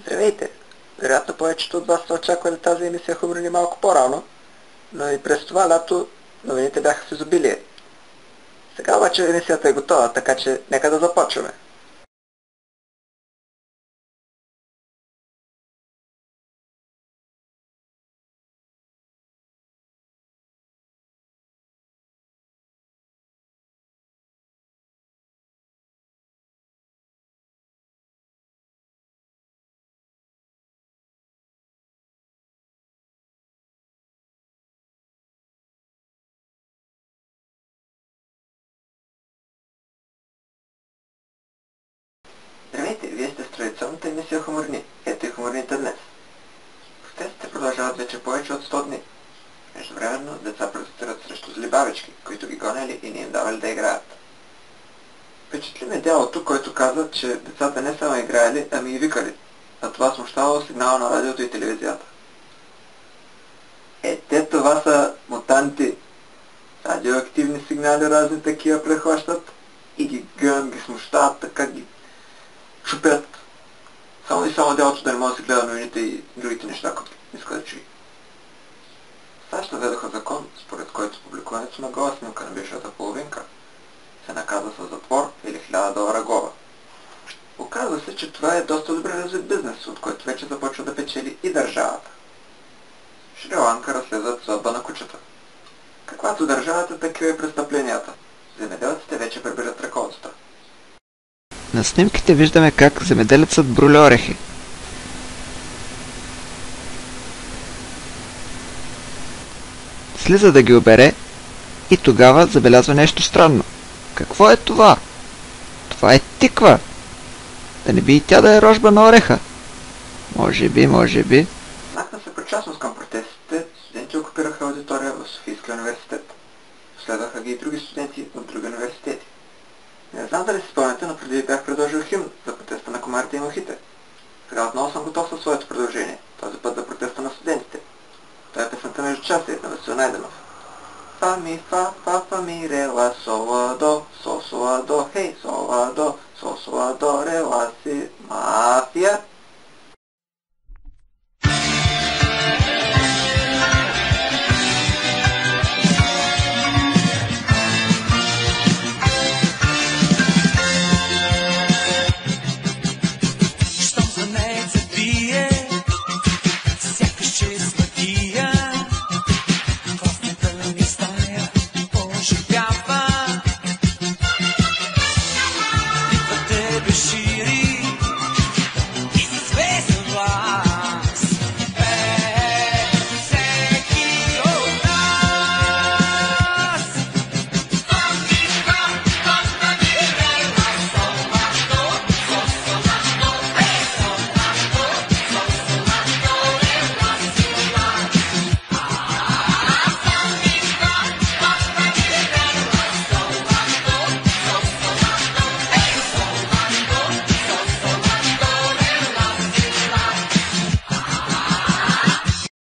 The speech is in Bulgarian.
Здравейте! Вероятно повечето от вас са очаквали тази емисия хуморни малко по-рано, но и през това лято новините бяха в изобилие. Сега обаче емисията е готова, така че нека да започваме. Здравейте, вие сте с традиционната емисия Хуморни. Ето и хуморните днес. Протестите продължават вече повече от 100 дни. Междувременно деца протестират срещу зли бабички, които ги гонели и не им давали да играят. Впечатли ме дялото, който каза, че децата не само играели, ами и викали, а това смущавало сигнала на радиото и телевизията. Те това са мутанти. Радиоактивни сигнали разни такива прехващат и ги смущават, така ги шупят. Само и само делото да не може да се гледа новините и другите неща, които иска да чуи. САЩ въведоха закон, според който публикуването на гола снимка на бившата половинка се наказва с затвор или $1000 глоба. Оказва се, че това е доста добре развит бизнес, от който вече започва да печели и държавата. Шри-Ланка разследват съдба на кучета. Каквато държавата, такива и престъпленията. Земеделците вече прибират реколтата. На снимките виждаме как земеделецът броля орехи. Слиза да ги обере и тогава забелязва нещо странно. Какво е това? Това е тиква. Да не би и тя да е рожба на ореха? Може би. Махна се причастност към протестите, студенти окупираха аудитория в Софийския университет. Последваха ги и други студенти от други университети. Не знам дали си спомняте, но преди бях предложил химн за протеста на комарите и мухите. Сега отново съм готов със своето предложение, този път за протеста на студентите. Това е песента Междучасие на Васил Найденов. Фа ми ре ла сола до, хей сола до ре ла си мафия.